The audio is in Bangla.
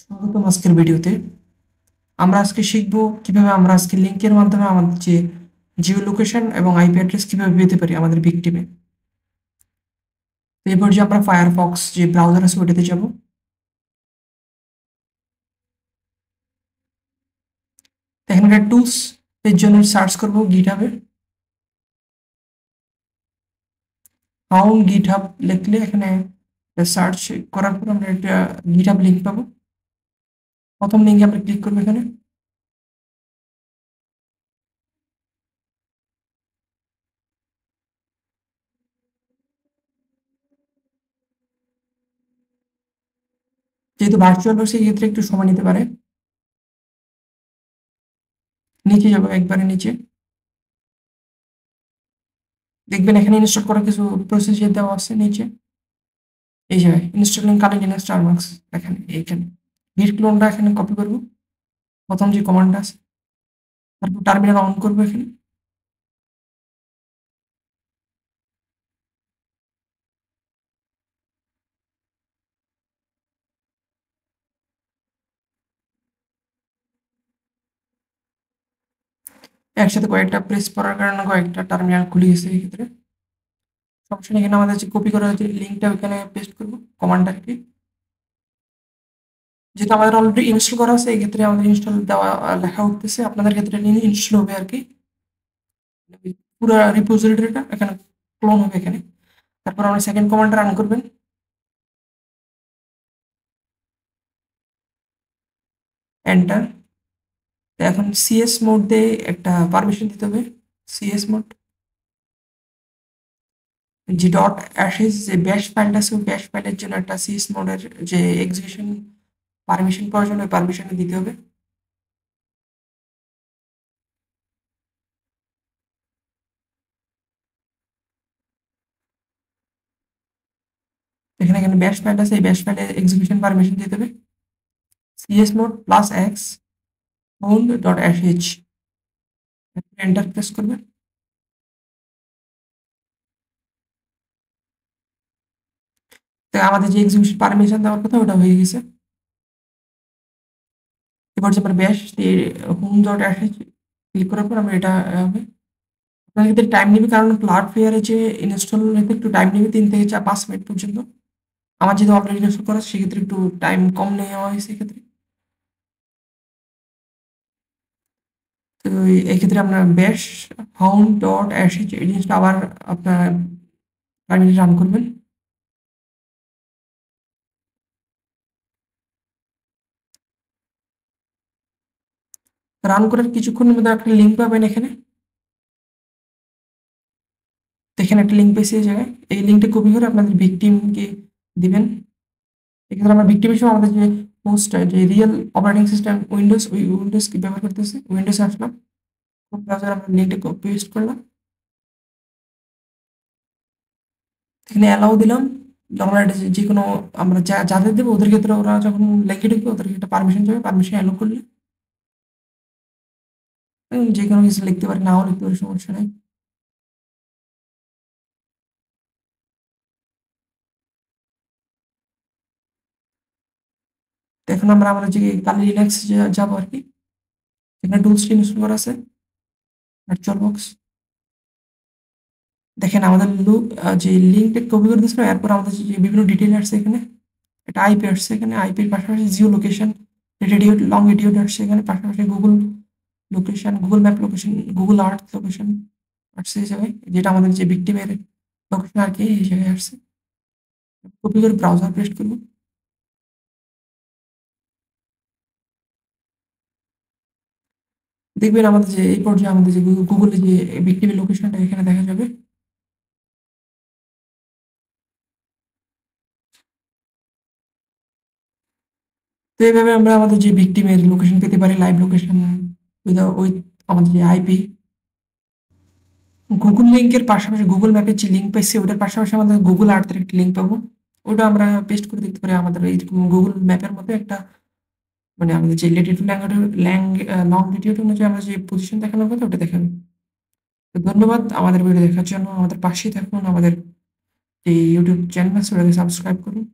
স্বাগতম আজকের ভিডিওতে। আমরা আজকে শিখব কিভাবে আমরা আজকে লিঙ্কের মাধ্যমে আমাদের যে জিও লোকেশন এবং আইপি অ্যাড্রেস কিভাবে পেতে পারি আমাদের ভিকটিমে। তো এরপর যে আমরা ফায়ারফক্স যে ব্রাউজার আছে ওটাতে যাব। এখানে টুলস এর জন্য সার্চ করব গিটহাবে। ফাউন্ড গিটহাব লিখলে এখানে সার্চ করার পর আমরা একটা গিটহাব লিঙ্ক পাবো। প্রথম লিঙ্কে আমরা ক্লিক করবো। এখানে যেহেতু ভার্চুয়াল রয়েছে এই ক্ষেত্রে একটু সময় নিতে পারে। নিচে যাবো, একবারে নিচে দেখবেন এখানে ইনস্টল করার কিছু প্রসিজার দেওয়া আছে নিচে। এই জায়গায় ইনস্টলিং কালি লিনাক্স টারমাক্স এখানে এইখানে গিট ক্লোনটা এখানে কপি করব। প্রথম যে কমান্ডটা আছে, তারপর টার্মিনাল অন করবো। এখানে একসাথে কয়েকটা প্রেস করার কারণে কয়েকটা টার্মিনাল খুলে গেছে। এই ক্ষেত্রে সমস্যা নেই। এখানে আমাদের যে কপি করা হয়েছে লিঙ্কটা ওখানে পেস্ট করবো কমান্ডটা আর কি। যেহেতু আমাদের অলরেডি ইনস্টল করা আছে এই ক্ষেত্রে আমাদের ইনস্টল দেওয়া লেখা উঠতেছে, আপনাদের ক্ষেত্রে ইনস্টল হবে আর কি। পুরো রিপোজিটরিটা এখানে ক্লোন হবে এখানে। তারপর আমরা সেকেন্ড কমান্ডটা রান করবেন, এন্টার। এখন সিএস মোড দিয়ে একটা পারমিশন দিতে হবে। সিএস মোড যে ডট অ্যাশেজ যে ব্যাশ ফাইলটা আছে ওই ব্যাশ ফাইলের জন্য একটা সিএস মোডের যে এক্সিকিউশন পারমিশন প্রয়োজন ওই পারমিশনটা দিতে হবে। এখানে এখানে ব্যাশ ফাইল আছে, এই ব্যাশ ফাইলে এক্সিকিউশন পারমিশন দিতে হবে। CS mode plus x hold dot Ashes, enter press করবে। তো আমাদের যে এক্সিকিউশন পারমিশন দেওয়ার কথা ওটা হয়ে গেছে। এবার যে আমরা ব্যাশ হোম ডট অ্যাশেজ ক্লিক করার পর আমরা এটা হবে। আপনার ক্ষেত্রে টাইম নেবে কারণ ক্লাউডফ্লেয়ারে যে ইনস্টল হতে একটু টাইম নেবে 3 থেকে 5 মিনিট পর্যন্ত। আমার যেহেতু অলরেডি ইনস্টল করা সেক্ষেত্রে একটু টাইম কম নেওয়া হয়েছে এক্ষেত্রে। তো এই ক্ষেত্রে আপনার ব্যাশ ফাউন্ড ডট অ্যাশ এই জিনিসটা আবার আপনার টার্মিনালে রান করবেন। রান করার কিছুক্ষণের মধ্যে একটা লিঙ্ক পাবেন এখানে। এখানে একটা লিঙ্ক পেয়েছি এই জায়গায়, এই লিঙ্কটা কপি করে আপনাদের ভিকটিমকে দিবেন। এক্ষেত্রে আমরা ভিকটিম হিসেবে আমাদের যে হোস্ট যে রিয়েল অপারেটিং সিস্টেম উইন্ডোজ ওই উইন্ডোজ কি ব্যবহার করতেছে, উইন্ডোজে আসলাম, ব্রাউজারে আমরা লিঙ্কটা পেস্ট করলাম, এখানে অ্যালাউ দিলাম। আমরা এটা যে কোনো আমরা যাদের দেবো ওদের ক্ষেত্রে ওরা যখন লিঙ্কে ঢুকবে ওদেরকে একটা পারমিশন যাবে, পারমিশন অ্যালাউ করলে যে কোনো কিছু লিখতে পারি, নাও লিখতে পারি, সমস্যা নেই। তো এখন আমরা আমাদের যে কালি লিনাক্স যাবো আর কি। এখানে টুলসটি ইনস্টল করা আছে, ভার্চুয়াল বক্স। দেখেন আমাদের যে লিঙ্কটা কপি করে দিয়েছিল এরপর আমাদের যে বিভিন্ন ডিটেইল আসছে এখানে। একটা আইপি আসছে এখানে, আইপির পাশাপাশি জিও লোকেশন, রেডিও লংগিটিউড আসছে এখানে, পাশাপাশি Google location, Google map location, Google Earth location আসছে এই জায়গায়, যেটা আমাদের যে ভিকটিমের লোকেশন আর কি এই জায়গায় আসছে। কপি করে ব্রাউজার পেস্ট করবো। দেখবেন আমাদের যে এই পর্যায়ে আমাদের যে গুগলে যে ভিকটিমের লোকেশনটা এখানে দেখা যাবে। তো এইভাবে আমরা আমাদের যে ভিকটিমের লোকেশন পেতে পারি, লাইভ লোকেশন উইথ আমাদের যে আইপি। গুগল লিঙ্কের পাশাপাশি গুগল ম্যাপের যে লিঙ্ক পাইছি ওটার পাশাপাশি আমাদের গুগল আর্থের একটা লিঙ্ক পাবো। ওটা আমরা পেস্ট করে দেখতে পারি আমাদের এই গুগল ম্যাপের মধ্যে একটা, মানে আমাদের যে লেটিটিউড লং লেটিটিউড অনুযায়ী আমরা যে পজিশন দেখানোর কথা ওটা দেখাবে। তো ধন্যবাদ আমাদের ভিডিও দেখার জন্য। আমাদের পাশেই থাকুন, আমাদের যে ইউটিউব চ্যানেল আছে ওটাকে সাবস্ক্রাইব করুন।